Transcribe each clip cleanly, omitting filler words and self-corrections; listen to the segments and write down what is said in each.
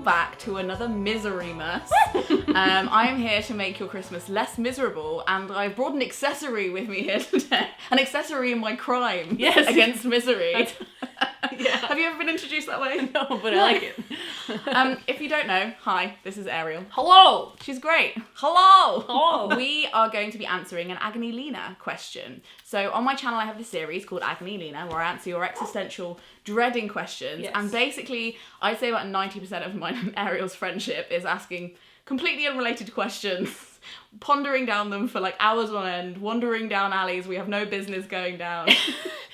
back to another Miserymas. I am here to make your Christmas less miserable, and I've brought an accessory with me here today. An accessory in my crime against misery. Yeah. Have you ever been introduced that way? No, but I like it. If you don't know, hi, this is Ariel. Hello! She's great. Hello! Hello! We are going to be answering an Agony Leena question. So on my channel I have this series called Agony Leena where I answer your existential dreading questions. Yes. And basically, I'd say about 90% of mine and Ariel's friendship is asking completely unrelated questions, pondering down them for like hours on end, wandering down alleys we have no business going down.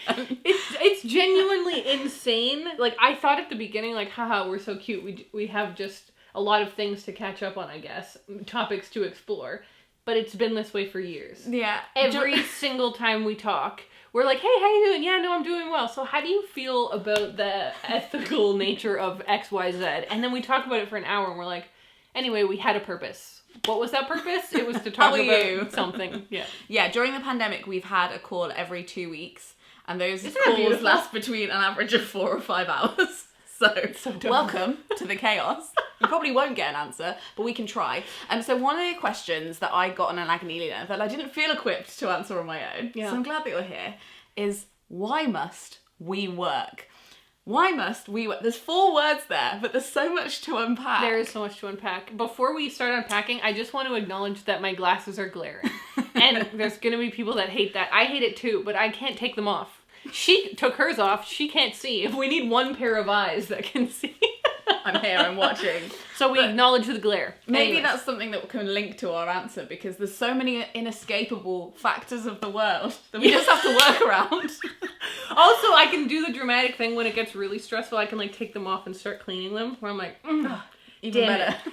It's genuinely insane. Like, I thought at the beginning, like, haha, we're so cute. We have just a lot of things to catch up on, I guess. Topics to explore. But it's been this way for years. Yeah. Every single time we talk, we're like, hey, how you doing? Yeah, no, I'm doing well. So how do you feel about the ethical nature of X, Y, Z? And then we talk about it for an hour and we're like, anyway, we had a purpose. What was that purpose? It was to talk about something. Yeah. Yeah, during the pandemic, we've had a call every 2 weeks. And those Isn't that calls beautiful? last between an average of 4 or 5 hours. So welcome to the chaos. You probably won't get an answer, but we can try. And so one of the questions that I got on an Agony Leena that I didn't feel equipped to answer on my own, so I'm glad that you're here, is why must we work? Why must we work? There's 4 words there, but there's so much to unpack. There is so much to unpack. Before we start unpacking, I just want to acknowledge that my glasses are glaring. And there's going to be people that hate that. I hate it too, but I can't take them off. She took hers off. She can't see. If we need one pair of eyes that can see. I'm here, I'm watching. So we acknowledge the glare. Maybe Anyways. that's something that can link to our answer, because there's so many inescapable factors of the world that we just have to work around. Also, I can do the dramatic thing when it gets really stressful. I can like take them off and start cleaning them. Where I'm like, Even damn better. it.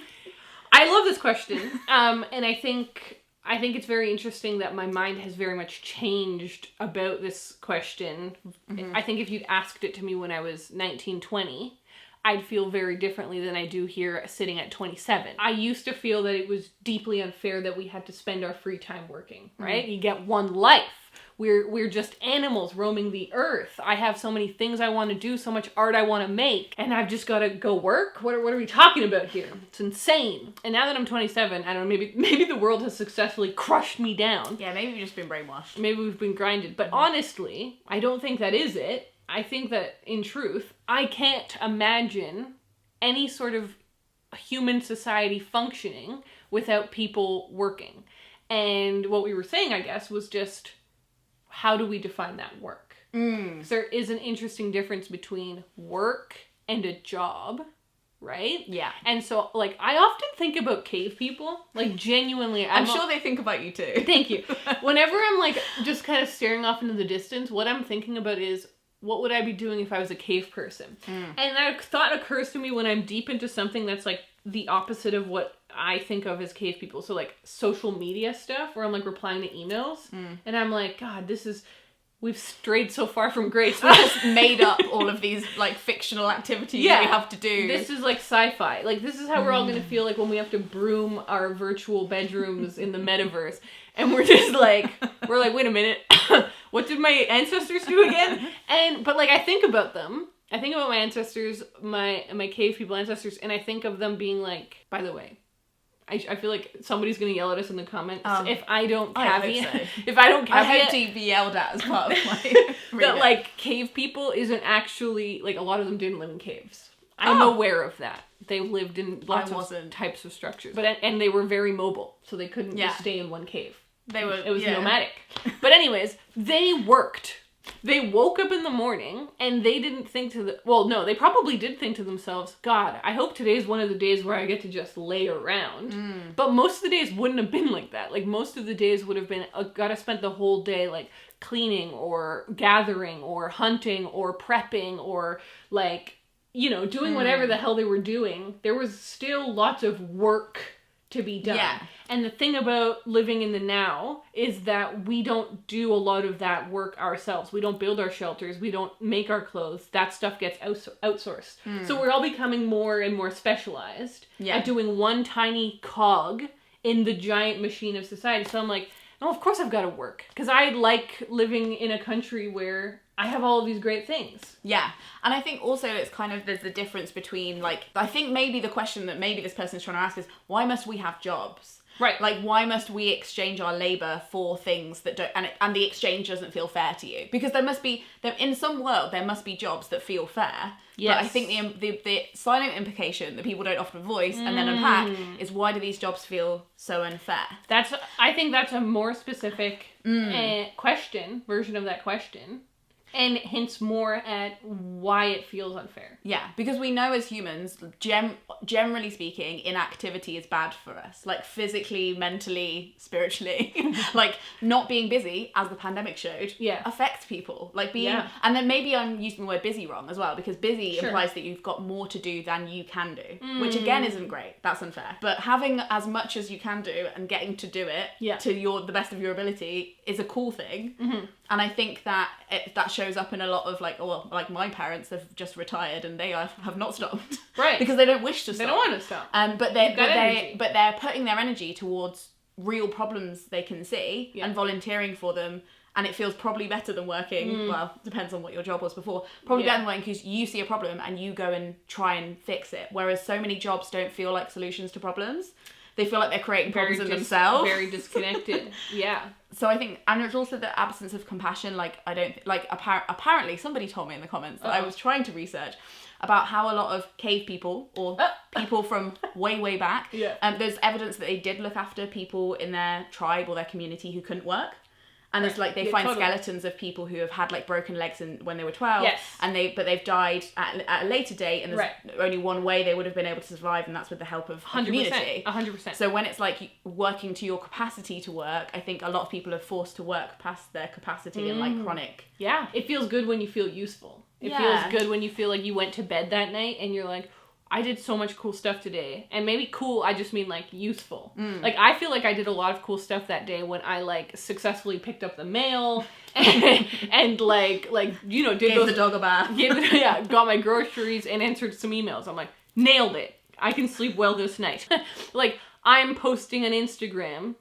I love this question. And I think it's very interesting that my mind has very much changed about this question. Mm-hmm. I think if you'd asked it to me when I was 19, 20, I'd feel very differently than I do here sitting at 27. I used to feel that it was deeply unfair that we had to spend our free time working, right? You get one life. We're just animals roaming the earth. I have so many things I want to do, so much art I want to make, and I've just got to go work? What are we talking about here? It's insane. And now that I'm 27, I don't know, maybe the world has successfully crushed me down. Yeah, maybe we've just been brainwashed. Maybe we've been grinded. But honestly, I don't think that is it. I think that, in truth, I can't imagine any sort of human society functioning without people working. And what we were saying, I guess, was just, how do we define that work? Because there is an interesting difference between work and a job, right? Yeah. And so, like, I often think about cave people, like, genuinely. I'm sure they think about you too. Thank you. Whenever I'm, like, just kind of staring off into the distance, what I'm thinking about is, what would I be doing if I was a cave person? And that thought occurs to me when I'm deep into something that's, like, the opposite of what I think of as cave people. So, like, social media stuff, where I'm, like, replying to emails. And I'm like, God, we've strayed so far from grace. We just made up all of these, like, fictional activities we have to do. This is, like, sci-fi. Like, this is how we're all going to feel like when we have to broom our virtual bedrooms in the metaverse. And we're just, like, wait a minute. What did my ancestors do again? But, like, I think about them. I think about my ancestors, my cave people ancestors, and I think of them being like, by the way, I feel like somebody's going to yell at us in the comments if I don't caveat. So. If I don't caveat. I hope to be yelled at as part of my that, like, cave people isn't actually, like, a lot of them didn't live in caves. I'm aware of that. They lived in lots of types of structures. And they were very mobile, so they couldn't just stay in one cave. It was nomadic. But anyways, they worked. They woke up in the morning and they didn't think they probably did think to themselves, God, I hope today's one of the days where I get to just lay around. But most of the days wouldn't have been like that. Like, most of the days would have been, gotta spend the whole day, like, cleaning or gathering or hunting or prepping or, like, you know, doing whatever the hell they were doing. There was still lots of work to be done. Yeah. And the thing about living in the now is that we don't do a lot of that work ourselves. We don't build our shelters. We don't make our clothes. That stuff gets outsourced. So we're all becoming more and more specialized at doing one tiny cog in the giant machine of society. So I'm like, oh, of course I've got to work. Because I like living in a country where I have all of these great things. Yeah. And I think also it's kind of, there's the difference between, like, I think maybe the question that maybe this person is trying to ask is, why must we have jobs? Right. Like, why must we exchange our labour for things that don't, and the exchange doesn't feel fair to you? Because in some world, there must be jobs that feel fair. Yes. But I think the silent implication that people don't often voice and then unpack is, why do these jobs feel so unfair? I think that's a more specific version of that question. And hints more at why it feels unfair. Yeah, because we know as humans, generally speaking, inactivity is bad for us. Like, physically, mentally, spiritually. Like, not being busy, as the pandemic showed, affects people. Like, and then maybe I'm using the word busy wrong as well, because busy implies that you've got more to do than you can do. Which, again, isn't great. That's unfair. But having as much as you can do and getting to do it to the best of your ability is a cool thing. Mm-hmm. And I think that that shows up in a lot of, like, like my parents have just retired and they have not stopped, right? Because they don't wish to stop. They don't want to stop. But they're putting their energy towards real problems they can see and volunteering for them. And it feels probably better than working. Well, depends on what your job was before. Probably better than working because you see a problem and you go and try and fix it. Whereas so many jobs don't feel like solutions to problems. They feel like they're creating problems in themselves. Very disconnected. Yeah. So I think, and it's also the absence of compassion. Like, I don't, like, apparently somebody told me in the comments that I was trying to research about how a lot of cave people or people from way back, there's evidence that they did look after people in their tribe or their community who couldn't work. And it's like they find skeletons of people who have had, like, broken legs when they were 12, and they've died at a later date, and there's only one way they would have been able to survive, and that's with the help of the community. 100%. So when it's like working to your capacity to work, I think a lot of people are forced to work past their capacity and, like, chronic. Yeah, it feels good when you feel useful. It feels good when you feel like you went to bed that night and you're like, I did so much cool stuff today. And maybe cool, I just mean, like, useful. Like, I feel like I did a lot of cool stuff that day when I, like, successfully picked up the mail and like, you know, gave the dog a bath. Got my groceries and answered some emails. I'm like, nailed it. I can sleep well this night. Like, I'm posting on Instagram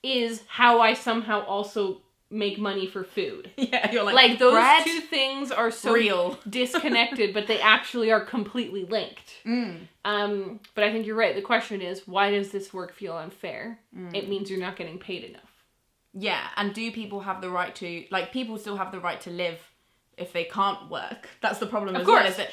is how I somehow also make money for food. Yeah, you're like those bread, two things are so real. Disconnected, but they actually are completely linked. But I think you're right. The question is, why does this work feel unfair? It means you're not getting paid enough. Yeah, and do people have the right to, like, people still have the right to live if they can't work? That's the problem as well, is that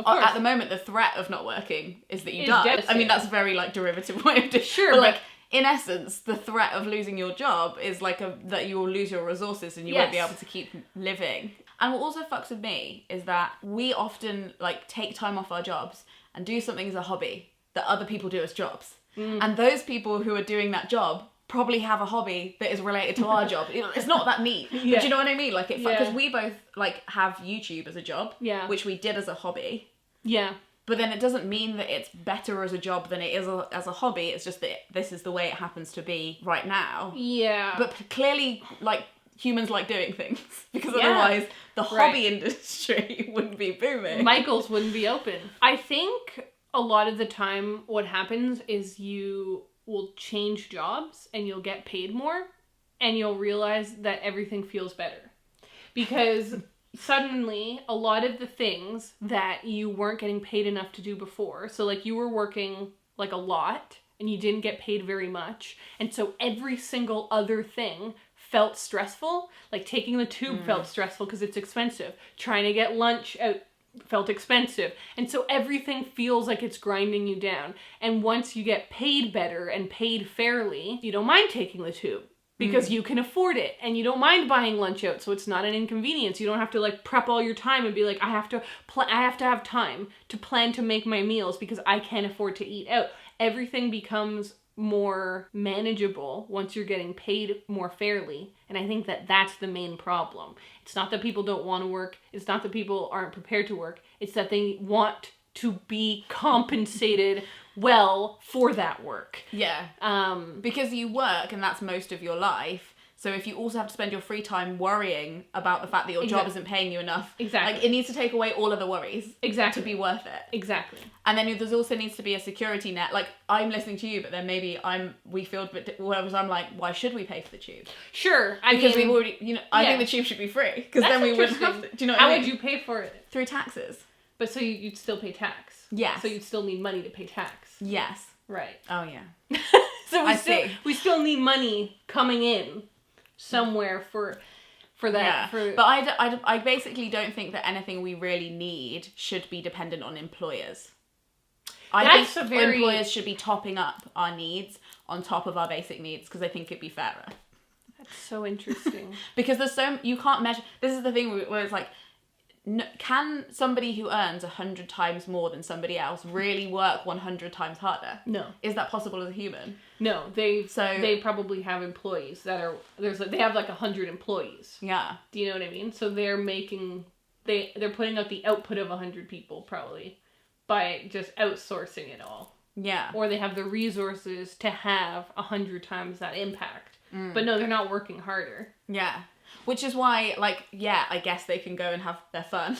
at the moment the threat of not working is that you die. I mean, that's a very, like, derivative way of doing it. Sure, but, like, in essence, the threat of losing your job is like that you will lose your resources and you won't be able to keep living. And what also fucks with me is that we often, like, take time off our jobs and do something as a hobby that other people do as jobs. And those people who are doing that job probably have a hobby that is related to our job. It's not that neat, but you know what I mean? Like, because we both, like, have YouTube as a job, which we did as a hobby. Yeah. But then it doesn't mean that it's better as a job than it is as a hobby. It's just that this is the way it happens to be right now. Yeah. But clearly, like, humans like doing things. Because otherwise, the hobby industry wouldn't be booming. Michael's wouldn't be open. I think a lot of the time what happens is you will change jobs and you'll get paid more. And you'll realize that everything feels better. Because suddenly, a lot of the things that you weren't getting paid enough to do before, so, like, you were working, like, a lot, and you didn't get paid very much, and so every single other thing felt stressful. Like, taking the tube felt stressful because it's expensive. Trying to get lunch out felt expensive. And so everything feels like it's grinding you down. And once you get paid better and paid fairly, you don't mind taking the tube. Because you can afford it, and you don't mind buying lunch out, so it's not an inconvenience. You don't have to, like, prep all your time and be like, I have to have time to plan to make my meals because I can't afford to eat out. Everything becomes more manageable once you're getting paid more fairly, and I think that that's the main problem. It's not that people don't want to work. It's not that people aren't prepared to work. It's that they want to be compensated well for that work. Yeah. Because you work and that's most of your life. So if you also have to spend your free time worrying about the fact that your job isn't paying you enough, exactly, it needs to take away all of the worries, to be worth it. Exactly. And then there's also needs to be a security net. Like, I'm listening to you, but then maybe we feel, whereas I'm like, why should we pay for the tube? Sure, because we've already, I think the tube should be free, because then we wouldn't have to. Do you know what I mean? How would you pay for it? Through taxes. But so you'd still pay tax. Yes. So you'd still need money to pay tax. Yes. Right. Oh yeah. So we still need money coming in somewhere for that. Yeah. But I basically don't think that anything we really need should be dependent on employers. I think employers should be topping up our needs on top of our basic needs, because I think it'd be fairer. That's so interesting. Because you can't measure. This is the thing where it's like, can somebody who earns 100 times more than somebody else really work 100 times harder? No. Is that possible as a human? No. They probably have employees they have like 100 employees. Yeah. Do you know what I mean? So they're putting out the output of 100 people probably by just outsourcing it all. Yeah. Or they have the resources to have 100 times that impact. But no, they're not working harder. Yeah. Which is why, I guess they can go and have their fun.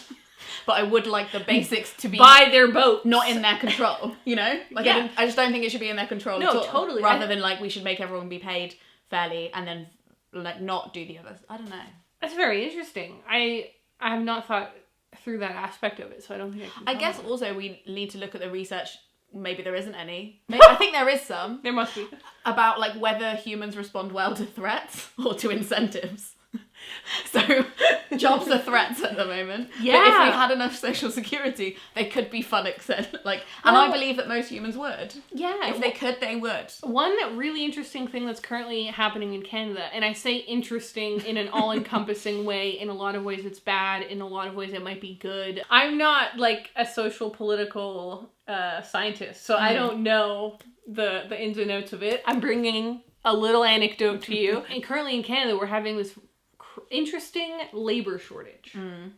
But I would like the basics to be... Buy their boat. Not in their control, you know? I just don't think it should be in their control at all. No, totally. Rather than, we should make everyone be paid fairly and then, not do the others. I don't know. That's very interesting. I have not thought through that aspect of it, so I don't think I can I guess also we need to look at the research. Maybe there isn't any. I think there is some. There must be. About, whether humans respond well to threats or to incentives. So, jobs are threats at the moment. Yeah. But if we had enough social security, they could be fun and I believe that most humans would. Yeah. If they could, they would. One really interesting thing that's currently happening in Canada, and I say interesting in an all-encompassing way, in a lot of ways it's bad, in a lot of ways it might be good. I'm not, a social political scientist, so I don't know the ins and outs of it. I'm bringing a little anecdote to you. And currently in Canada, we're having this interesting labor shortage. And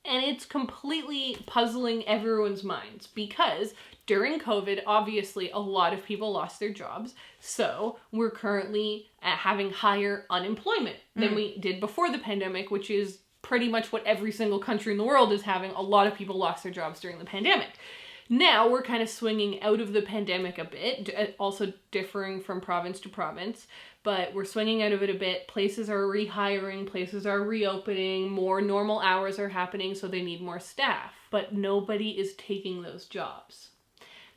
it's completely puzzling everyone's minds, because during COVID, obviously a lot of people lost their jobs, so we're currently having higher unemployment than we did before the pandemic, which is pretty much what every single country in the world is having. A lot of people lost their jobs during the pandemic. Now we're kind of swinging out of the pandemic a bit, also differing from province to province, but we're swinging out of it a bit. Places are rehiring, places are reopening, more normal hours are happening, so they need more staff, but nobody is taking those jobs.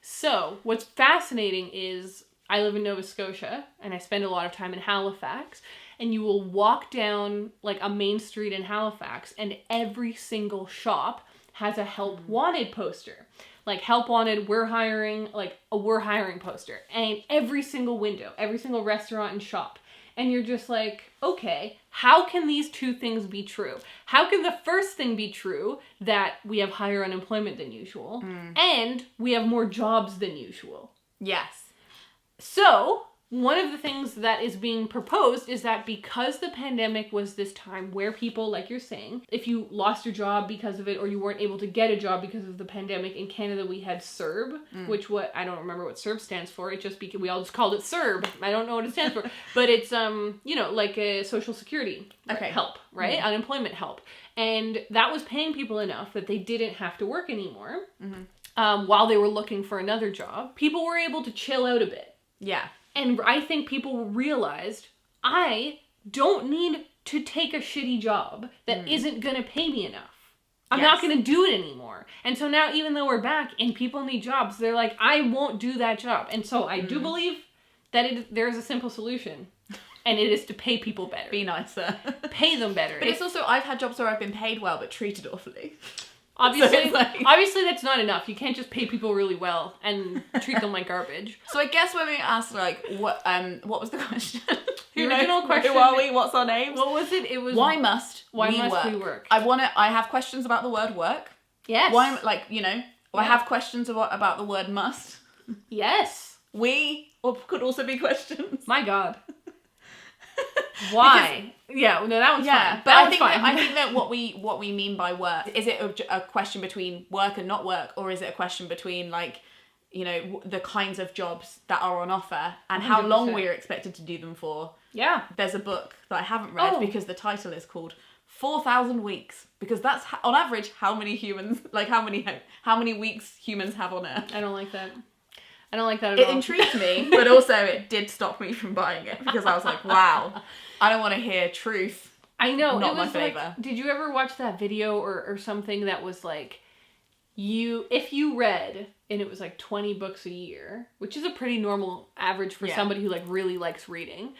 So what's fascinating is I live in Nova Scotia and I spend a lot of time in Halifax, and you will walk down a main street in Halifax and every single shop has a help wanted poster. Help wanted, we're hiring, a we're hiring poster. And every single window, every single restaurant and shop. And you're just okay, how can these two things be true? How can the first thing be true, that we have higher unemployment than usual, and we have more jobs than usual? Yes. So, one of the things that is being proposed is that because the pandemic was this time where people, like you're saying, if you lost your job because of it or you weren't able to get a job because of the pandemic, in Canada we had CERB, which I don't remember what CERB stands for. It just we all just called it CERB. I don't know what it stands for, but it's a social security help, right? Unemployment help, and that was paying people enough that they didn't have to work anymore while they were looking for another job. People were able to chill out a bit. Yeah. And I think people realized, I don't need to take a shitty job that isn't going to pay me enough. I'm not going to do it anymore. And so now, even though we're back and people need jobs, they're like, I won't do that job. And so I do believe that there's a simple solution. And it is to pay people better. Be nicer. Pay them better. But it's also, I've had jobs where I've been paid well but treated awfully. Obviously, obviously that's not enough. You can't just pay people really well and treat them like garbage. So I guess when we asked, what was the question? The original question. Who are we? What's our names? What was it? It was... Why must we work? I have questions about the word work. Yes. Why, I have questions about the word must. Yes. Could also be questions. My God. Why? That one's fine. But I think that what we mean by work, is it a question between work and not work, or is it a question between you know, the kinds of jobs that are on offer and 100%. how long we are expected to do them for. Yeah. There's a book that I haven't read because the title is called 4,000 Weeks, because that's on average how many humans, like how many weeks humans have on Earth. I don't like that. I don't like that at all. It intrigued me, but also it did stop me from buying it because I was like, wow, I don't want to hear truth. I know. Not it my was favour. Like, did you ever watch that video or something that was like, if you read, and it was like 20 books a year, which is a pretty normal average for somebody who like really likes reading,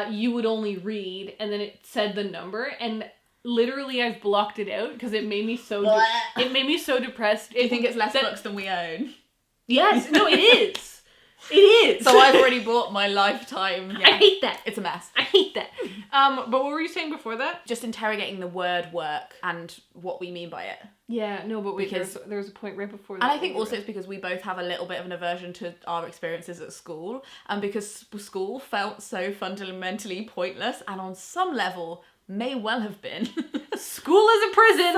you would only read, and then it said the number, and literally I've blocked it out because it made me so depressed. Do you think it's less books than we own? Yes. No, it is. It is. So I've already bought my lifetime. Yeah. I hate that. It's a mess. I hate that. But what were you saying before that? Just interrogating the word work and what we mean by it. Yeah, no, but because there was a point right before that. And I think also it's because we both have a little bit of an aversion to our experiences at school, and because school felt so fundamentally pointless and on some level may well have been. School is a prison.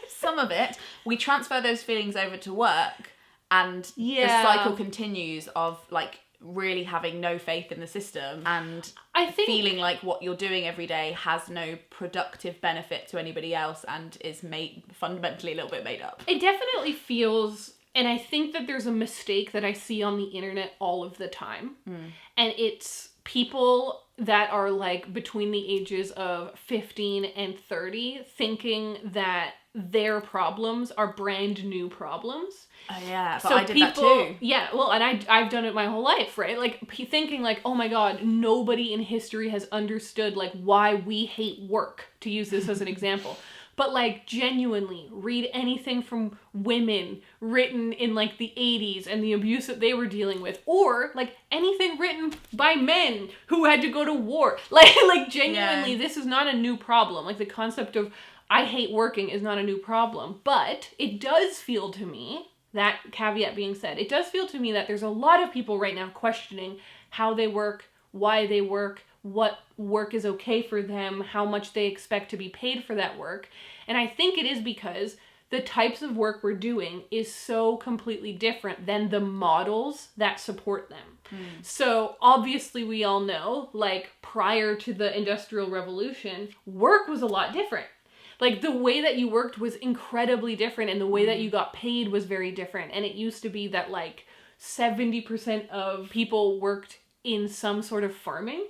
Some of it. We transfer those feelings over to work. And the cycle continues of like really having no faith in the system and I think feeling like what you're doing every day has no productive benefit to anybody else and is fundamentally a little bit made up. It definitely feels, and I think that there's a mistake that I see on the internet all of the time. And it's people that are like between the ages of 15 and 30 thinking that their problems are brand new problems. Oh yeah, but so I did that too. Yeah, well, and I've done it my whole life, right? Like thinking like, oh my god, nobody in history has understood like why we hate work, to use this as an example. But like genuinely read anything from women written in like the 80s and the abuse that they were dealing with, or like anything written by men who had to go to war. Like genuinely, this is not a new problem. Like the concept of I hate working is not a new problem, but it does feel to me, that caveat being said, it does feel to me that there's a lot of people right now questioning how they work, why they work, what work is okay for them, how much they expect to be paid for that work. And I think it is because the types of work we're doing is so completely different than the models that support them. So obviously we all know, like prior to the Industrial Revolution, work was a lot different. Like the way that you worked was incredibly different, and the way that you got paid was very different. And it used to be that like 70% of people worked in some sort of farming.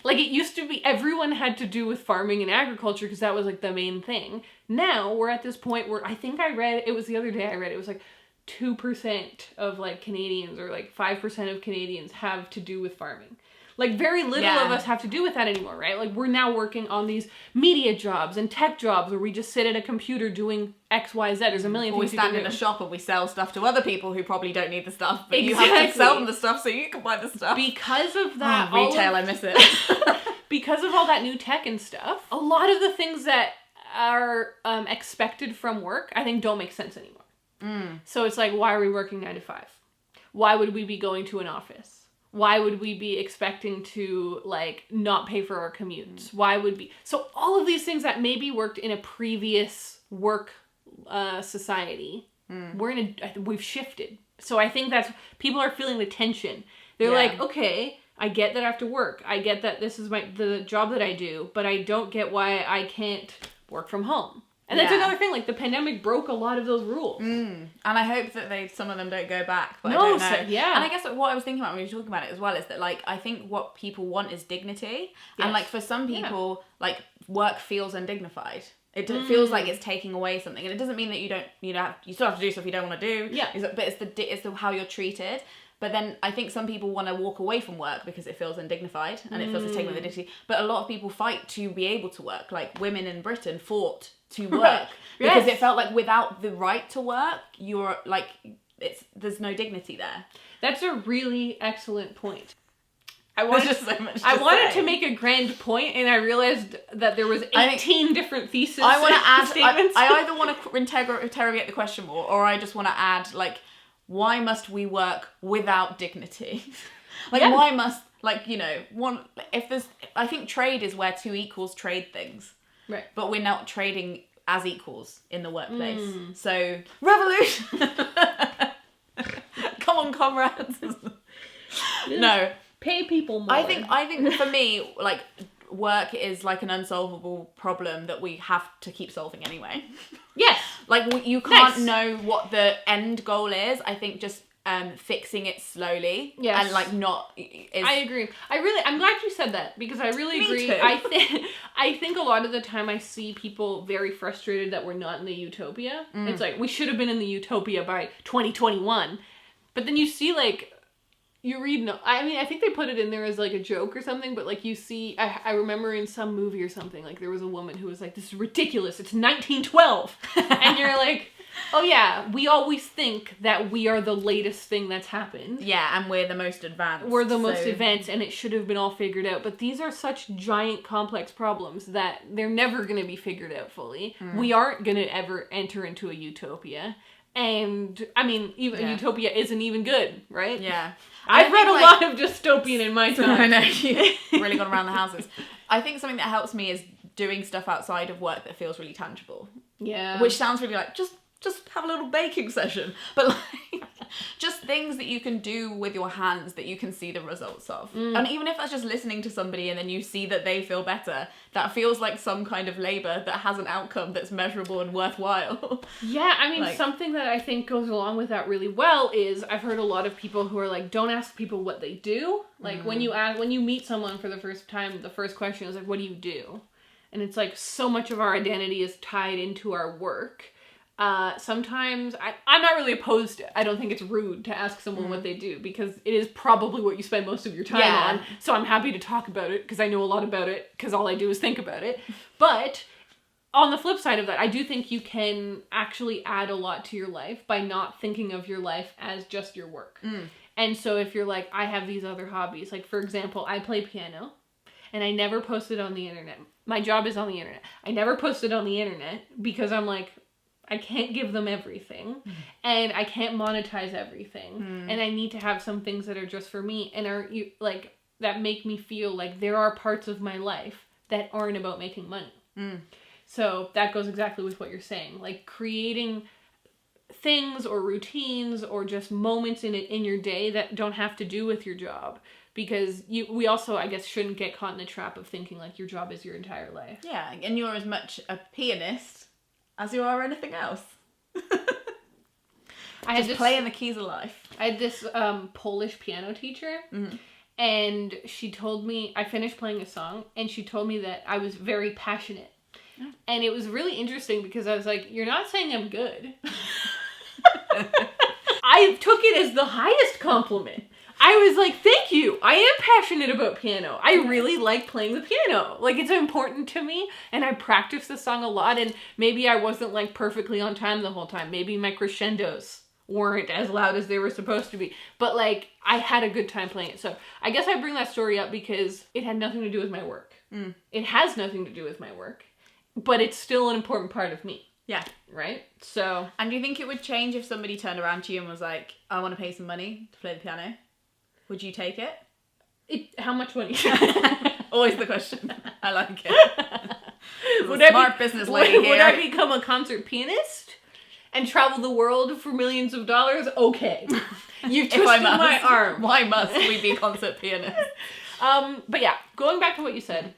Like it used to be everyone had to do with farming and agriculture because that was like the main thing. Now we're at this point where I think I read, it was the other day I read, it was like 2% of like Canadians or like 5% of Canadians have to do with farming. Like very little of us have to do with that anymore, right? Like we're now working on these media jobs and tech jobs where we just sit at a computer doing X, Y, Z. There's a million things we stand in a shop and we sell stuff to other people who probably don't need the stuff, but you have to sell them the stuff so you can buy the stuff. Because of that, retail, I miss it. Because of all that new tech and stuff, a lot of the things that are expected from work, I think don't make sense anymore. So it's like, why are we working 9 to 5? Why would we be going to an office? Why would we be expecting to, like, not pay for our commutes? Why would we... So all of these things that maybe worked in a previous work society, we've shifted. So I think that's... People are feeling the tension. They're like, okay, I get that I have to work. I get that this is the job that I do, but I don't get why I can't work from home. And that's another thing, like the pandemic broke a lot of those rules. And I hope that some of them don't go back, but I don't know. And I guess what I was thinking about when you were talking about it as well is that like, I think what people want is dignity. Yes. And like for some people, like work feels undignified. It feels like it's taking away something. And it doesn't mean that you still have to do stuff you don't want to do. Yeah. But it's the how you're treated. But then I think some people want to walk away from work because it feels undignified and it feels it's taking away the dignity. But a lot of people fight to be able to work. Like women in Britain fought to work because it felt like without the right to work, you're like there's no dignity there. That's a really excellent point. I wanted to make a grand point, and I realized that there was 18 different theses. I want to add statements. I either want to interrogate the question more, or I just want to add like, why must we work without dignity? Why must I think trade is where two equals trade things. Right. But we're not trading as equals in the workplace. So, revolution! comrades. No. Pay people more. I think for me, like, work is like an unsolvable problem that we have to keep solving anyway. Yes. Like, you can't know what the end goal is. I think just fixing it slowly. Yes. And like not is... I agree. I'm glad you said that, because I really agree. Too. I think a lot of the time I see people very frustrated that we're not in the utopia. It's like, we should have been in the utopia by 2021. But then you see, like, you read, I think they put it in there as like a joke or something, but like you see, I remember in some movie or something, like there was a woman who was like, this is ridiculous, it's 1912. And you're like, oh yeah, we always think that we are the latest thing that's happened. Yeah, and we're the most advanced. We're the most advanced, and it should have been all figured out. But these are such giant, complex problems that they're never going to be figured out fully. We aren't going to ever enter into a utopia. And, I mean, even utopia isn't even good, right? Yeah. I've read a lot of dystopian in my time. I know, you really got around the houses. I think something that helps me is doing stuff outside of work that feels really tangible. Yeah. Which sounds really like, just have a little baking session. But like, just things that you can do with your hands that you can see the results of. And even if that's just listening to somebody and then you see that they feel better, that feels like some kind of labour that has an outcome that's measurable and worthwhile. Yeah, I mean, like, something that I think goes along with that really well is I've heard a lot of people who are like, don't ask people what they do. Like, when you meet someone for the first time, the first question is like, what do you do? And it's like, so much of our identity is tied into our work. Sometimes I'm not really opposed to, I don't think it's rude to ask someone what they do, because it is probably what you spend most of your time on. So I'm happy to talk about it because I know a lot about it, because all I do is think about it. But on the flip side of that, I do think you can actually add a lot to your life by not thinking of your life as just your work. And so if you're like, I have these other hobbies, like for example, I play piano and I never post it on the internet. My job is on the internet. I never post it on the internet because I'm like, I can't give them everything, and I can't monetize everything, and I need to have some things that are just for me, and are like that make me feel like there are parts of my life that aren't about making money. So that goes exactly with what you're saying, like creating things or routines or just moments in your day that don't have to do with your job. Because we also, I guess, shouldn't get caught in the trap of thinking like your job is your entire life. Yeah, and you're as much a pianist as you are anything else. I just playing the keys of life. I had this Polish piano teacher, and she told me, I finished playing a song, and she told me that I was very passionate. Yeah. And it was really interesting because I was like, you're not saying I'm good. I took it as the highest compliment. I was like, thank you. I am passionate about piano. I really like playing the piano. Like, it's important to me, and I practice the song a lot, and maybe I wasn't, like, perfectly on time the whole time. Maybe my crescendos weren't as loud as they were supposed to be. But, like, I had a good time playing it. So, I guess I bring that story up because it had nothing to do with my work. It has nothing to do with my work, but it's still an important part of me. Yeah. Right? So... And do you think it would change if somebody turned around to you and was like, I want to pay some money to play the piano? Would you take it? How much money? Always the question. I like it. Would smart business lady here. Would I become a concert pianist and travel the world for millions of dollars? Okay. You've twisted my arm. Why must we be concert pianists? But yeah, going back to what you said,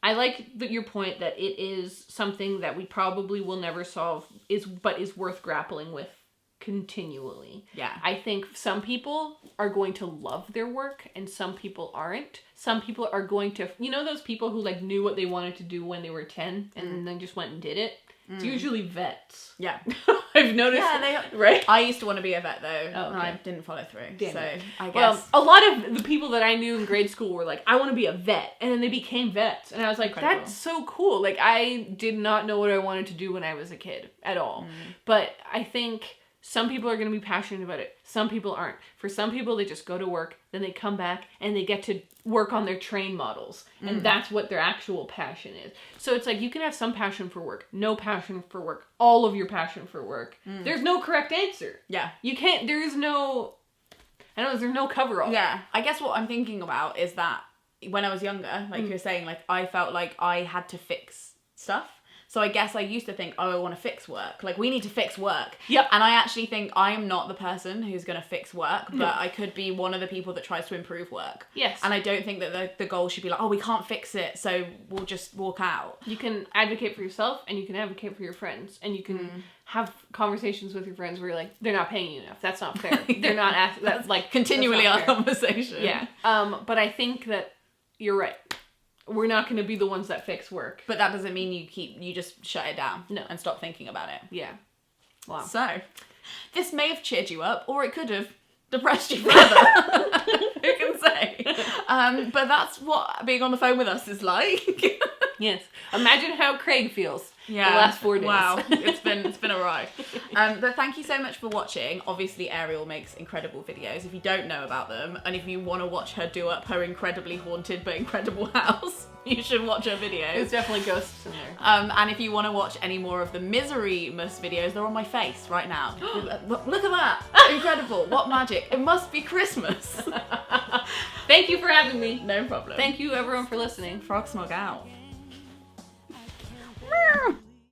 I like your point that it is something that we probably will never solve, but is worth grappling with continually. Yeah. I think some people are going to love their work and some people aren't. Some people are going to, those people who like knew what they wanted to do when they were 10 and then just went and did it. It's usually vets. Yeah. I've noticed. Yeah, right? I used to want to be a vet though, and I didn't follow through. Damn so it. I guess. Well, a lot of the people that I knew in grade school were like, I want to be a vet. And then they became vets. And I was like, incredible. That's so cool. Like, I did not know what I wanted to do when I was a kid at all. But I think some people are going to be passionate about it. Some people aren't. For some people, they just go to work, then they come back, and they get to work on their train models. And that's what their actual passion is. So it's like, you can have some passion for work, no passion for work, all of your passion for work. There's no correct answer. Yeah. You can't, there's no cover-all. Yeah. I guess what I'm thinking about is that when I was younger, like you were saying, like, I felt like I had to fix stuff. So I guess I used to think, oh, I want to fix work. Like, we need to fix work. Yep. And I actually think I am not the person who's going to fix work, but I could be one of the people that tries to improve work. Yes. And I don't think that the goal should be like, oh, we can't fix it, so we'll just walk out. You can advocate for yourself, and you can advocate for your friends, and you can have conversations with your friends where you're like, they're not paying you enough. That's not fair. They're not that's like continually our conversation. Yeah. But I think that you're right. We're not going to be the ones that fix work. But that doesn't mean you just shut it down. No. And stop thinking about it. Yeah. Wow. So, this may have cheered you up, or it could have depressed you further. Who can say? But that's what being on the phone with us is like. Yes. Imagine how Craig feels the last 4 days. Wow. It's been a ride. But thank you so much for watching. Obviously, Ariel makes incredible videos. If you don't know about them, and if you want to watch her do up her incredibly haunted but incredible house, you should watch her videos. There's definitely ghosts in there. And if you want to watch any more of the Miserymas videos, they're on my face right now. Look at that. Incredible. What magic. It must be Christmas. Thank you for having me. No problem. Thank you, everyone, for listening. Frog Smog out.